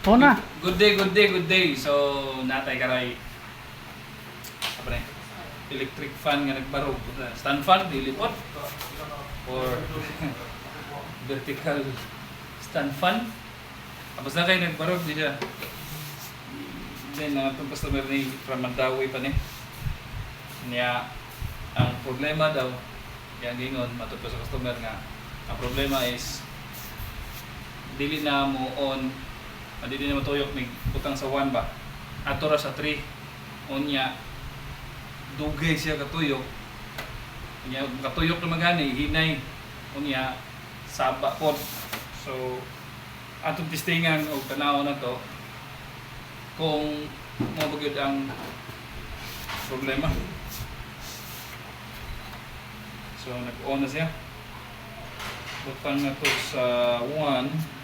Una. Good day, good day, good day. So, natay karay apa na electric fan nga nagbarog. Stand fan, dilipot. Or vertical stand fan. Tapos na kayo nagbarog, di siya. Then, itong customer ni Ramandawi pa ni. Niya, ang problema daw, yang gingon, matupos sa customer nga, ang problema is, dili na mo on, dili na matuyok, may butang sa 1 ba? Ato ra sa 3. Unya, dugay siya katuyok. Unya, katuyok na magani, hinay. Unya, saba po. So, atong testingan o tanaw na to, kung mabagyod ang problema. So, nag-on na siya. Butang na to sa 1.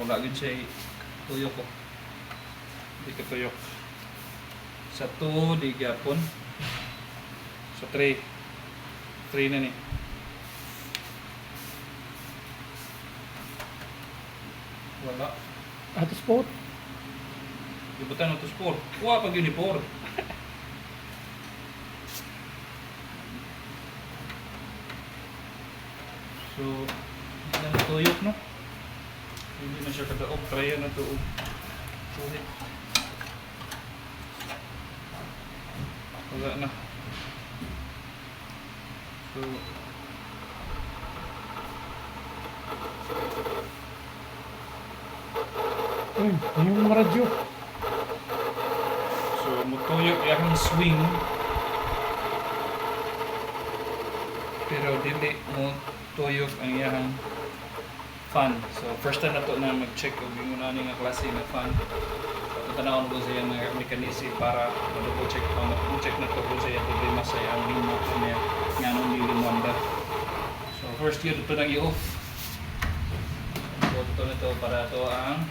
Wala gud siya tuyok ko. Di ka tuyok. Sa 2, di gyapon. Sa 3. 3 na ni. Wala. Ato sport. Ibutan na to sport. Kuha pag uniform. So, hindi na tuyok, no? Hindi na siya kadaog. Try na to. Sulit. Wala na. So, Yung radyo. so mutuyok yung swing. Pero dili mo tuyok ang iyang fan. So first time na to na mag-check og yung ano nga klase ng fan. Tanaw ko sa iyang mechanism para mag-check check na to kung sa iyang problema sa iyang remote niya nga nung nilimanda. So first yun ito nang i-off. So ito na to para to ang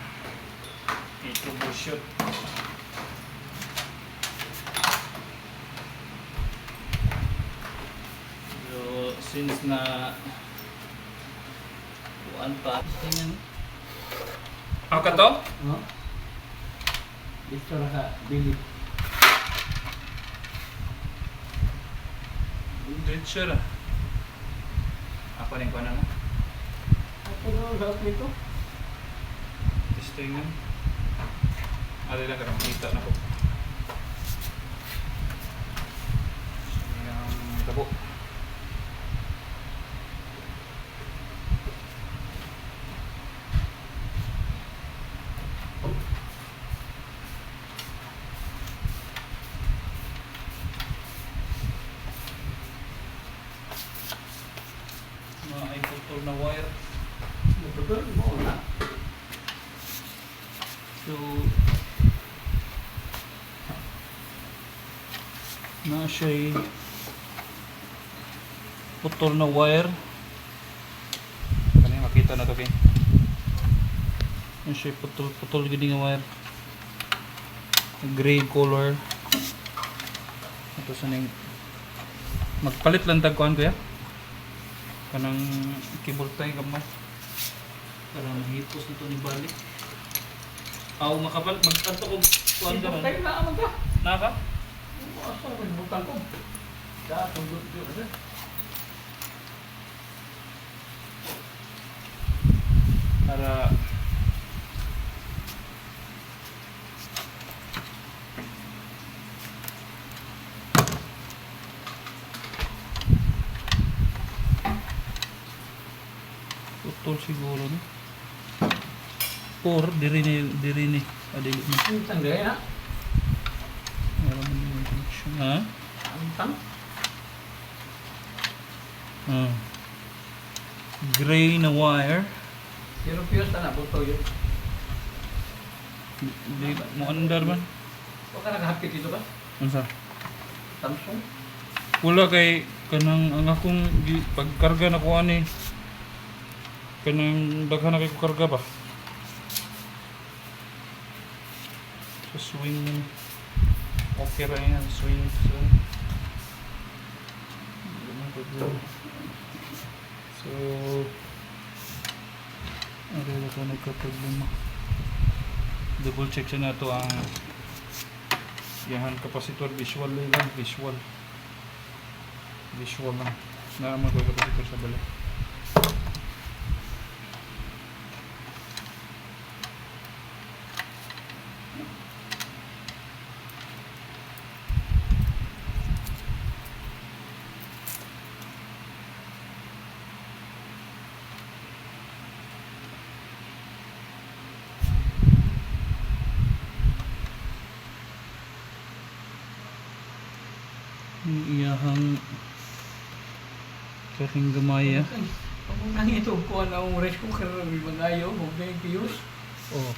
i-troubleshoot. So since na kuan pa tingnan. Ako ka to? No? Dito na ka, Billy. Diretso ra. Ako rin ko na mo. Ako na sa nito. Testing na. Ari lang karang kita na ko. Yang tabo. Ay putol na wire. Betul mo na. So na siya putol na wire. Kanina makita na to kay. Na siya putol gini nga wire. Gray color. Ito sa ning magpalit lang tagkuhan ko ya. Kanang cable tie gamay. Kanang hipos nito ni balik. Aw makapal magtanto ko kuan ka man. Tayo na aman ka. Naka? Asa man butang ko. Da tunggu dito. Para putol siguro no. Or diri ni adili ni. Ang tanggay na. Meron man yung connection. Ha? Ang tang. Gray na wire. Pero piyos na buto yun. Di mo andar man. O ka nakahapit dito ba? Unsa? Samsung. Wala kay kanang ang akong pagkarga na ko ani. Kanang daghan na kay ko karga ba? So swing mo. Okay ra yan, swing. So Okay, ito nagka-problema. Double check siya na ito ang yahan kapasitor visual lang, visual lang na naman ko kapasitor sa balik. Yung iyahang karing gamaya. Kung nang ito ko na ang rice cooker ng magayo, magay fuse. Oh,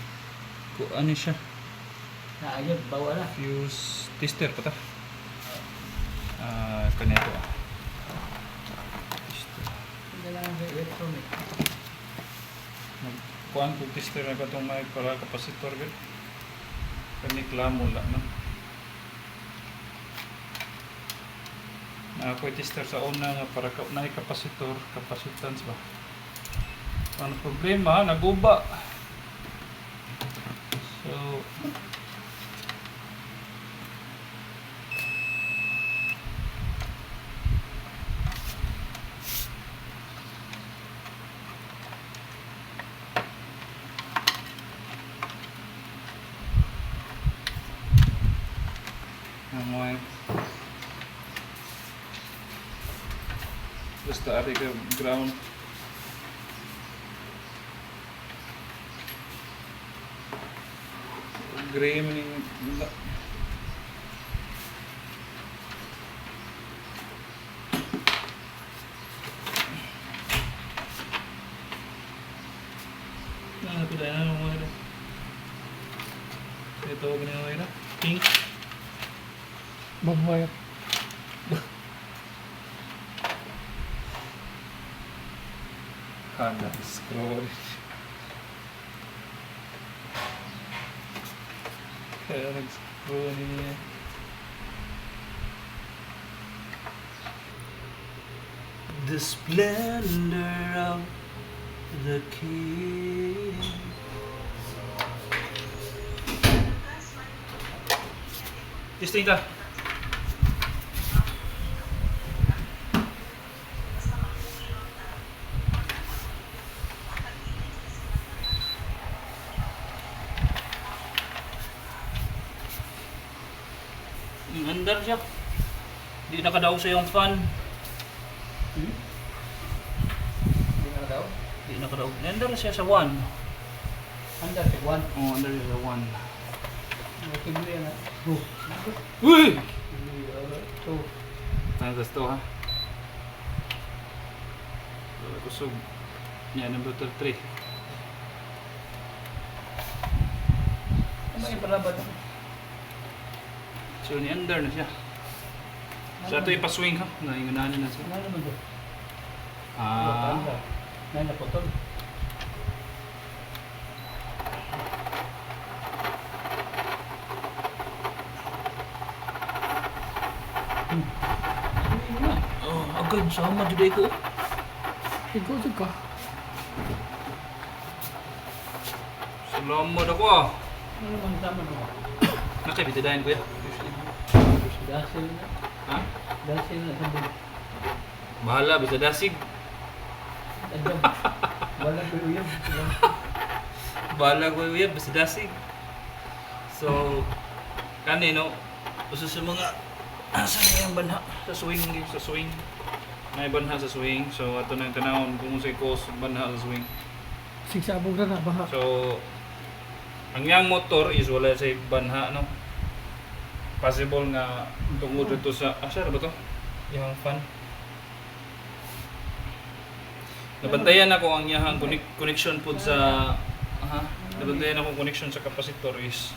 ko ano siya? Naayab bawa na. Fuse tester pa ta. Kanito tester. Hindi lang ang electronic. Kuan ko tester na katong may para kapasitor gid. Kani klamo lang no. Ako tester sa una nga para na kapasitor, capacitance ba. Ang problema naguba. So mga basta ari ka ground gray man yung ito dahil na mga ito ito ganyan na pink Bag-wire. Handa scroll kaya nag-scroll niya the splendor of the king. Testing ta. Andar siya. Di nakadaog sa yung fan. Hindi na daw. Di nakadaog. Andar siya sa 1. Under the one. Oh, andar siya sa 1. Okay mo yan ha. Uy! So, Tangas to ha. Kusog. Yan, number 3. ano yung palaban na? So, ni-under na siya. So, ito ipaswing ha. Naingananin na siya. Ano naman doon? Ah. Nai naputol. Oh, agad. Sama juday ko. Ikaw ka. Salamat ako ah. Ano naman tama mo? Nakabitidahin ko ya. Dasil na. Ha? Dasil na sabi. Bahala, bisa dasig. Adam. Wala ko uyab. Bahala ko ya, bisa dasig. So, kanino, uso sa mga asa na yung banha sa swing, sa swing. May banha sa swing. So, ato na yung tanawon kung sa ikos banha sa swing. Sigsabog na baha. So, ang yang motor is wala sa banha, no? Possible nga tungod dito sa, asa ba to? Yung fan. Nabantayan ako ang yahang connection po sa, nabantayan ako connection sa capacitor is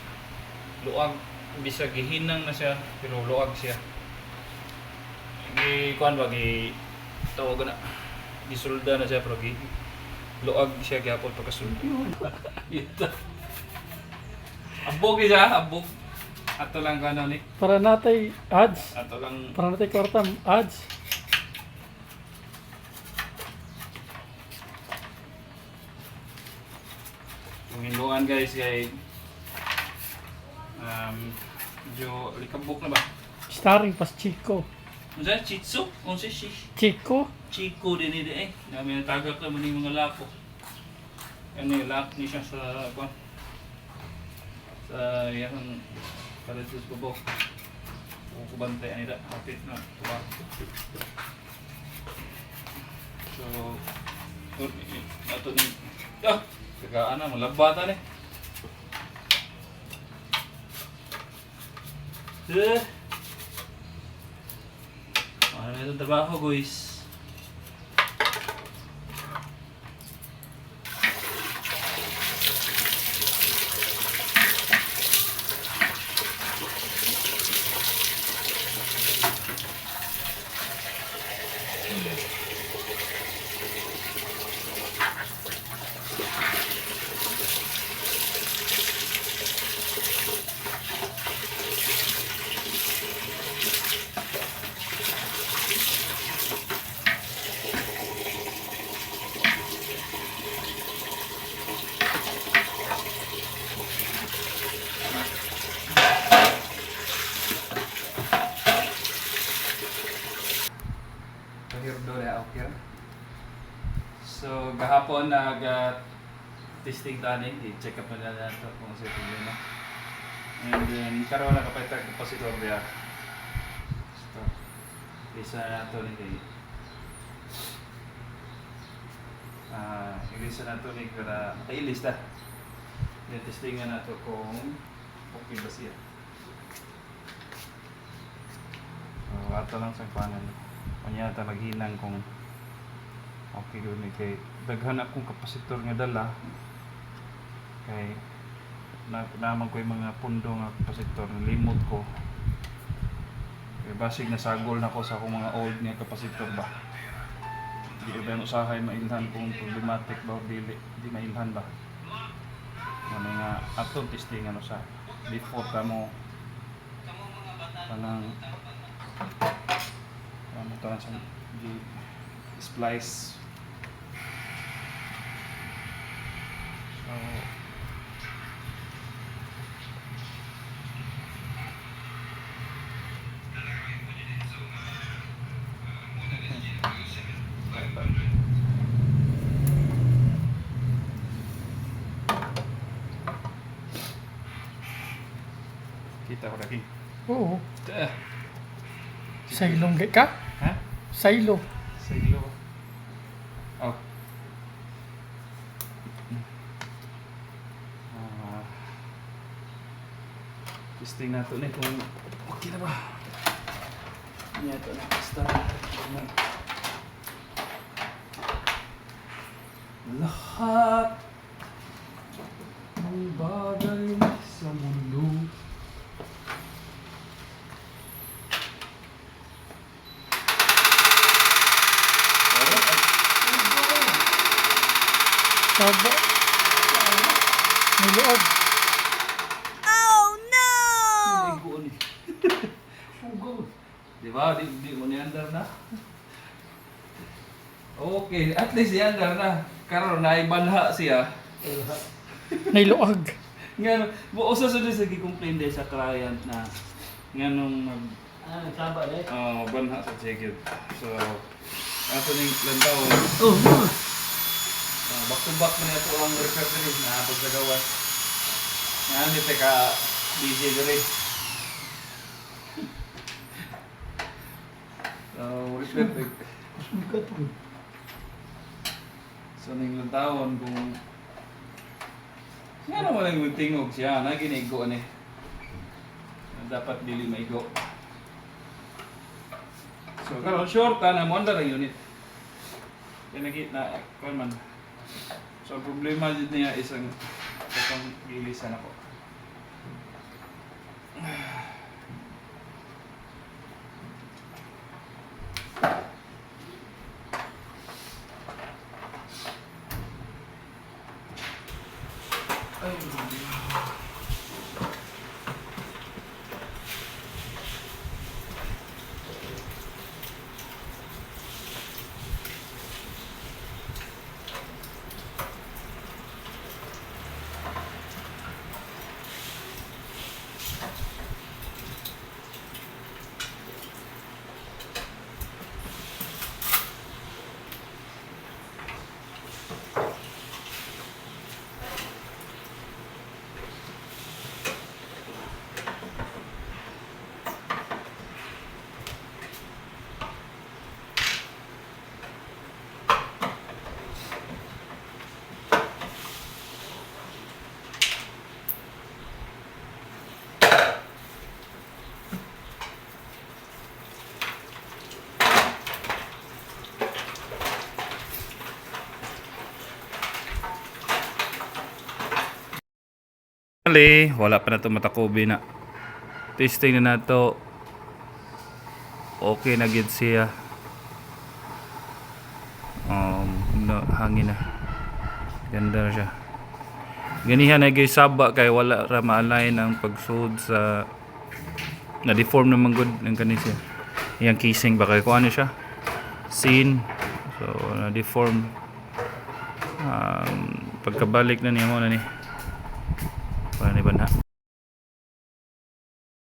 luag, bisa gihinang na siya, pero luag siya. Kuan ba, tawag na, gisulda na siya, pero luag siya gyapon pagkasulda. Ito. Abog siya, abog. Ato lang gano'n ni. Para natay ads. Ato lang. Para natay kwarta ads. hinduan guys kay medyo likabok na ba? Starring pas Chico. Ano siya? Chitsu? Ano siya? Chico? Chico din eh. Namin natagak naman yung mga lapo. Ano yung lap niya siya sa kwan. Sa yan para sa bubok. Kubantay ani da hapit na tuwa. So ato ni kagaan na malabata ni. Ano itong trabaho guys? So gahapon testing tani, i-check up na nato kung sa problema. And then karon na kapay tag capacitor dia. So isa nato ni kay ilista nato ni para ilista. Then testing na nato kung okay ba siya. So ato lang sa panan. Kanya ta maghinang kung okay doon kay daghan akong kapasitor nga dala kay naman ko yung mga pundo nga kapasitor limot ko kay basig nasagol na ko sa akong mga old nga kapasitor ba di ba usahay mailhan kung problematic ba o dili di mailhan ba ano nga atong testing ano sa before mo kanang ano to sa di splice. So kita ko lagi. Oo. Sa ilong ka? Ha? Sa ilo. Sa ilo. Oh. Testing nato ni kung okay na ba. Niya to na start. Lahat ng bagay sa mundo Saba. May loob. Ligo ni. Hugo. Di ba? Di mo niandar na. Okay, at least niandar na. Karon na ibanha siya. May luag. Nga, usa sa sa gi-complain sa client na nganong mag Saba deh. banha sa check-in. So, ato ning lantaw. Back to back man ito ang recovery na pagsagawas. Nga ni ka busy diri. So, recovery. So, ning lantawon kung nga naman ang magtingog siya, naginigo ni. Dapat dili maigo. So, karon short na mo ang unit. Kaya na kuan man. So, problema dito niya isang gilisan ako. Ali, wala pa na ito matakobi na. Testing na nato. Okay na gid siya. No, hangin na. Ganda na siya. Ganihan na gyud saba kay wala ra ma-align ang pagsud sa na deform naman good ang kani siya. Yang casing ba kay kung ano siya? Scene. So na deform. Pagkabalik na niya mo na ni. Para ni banha.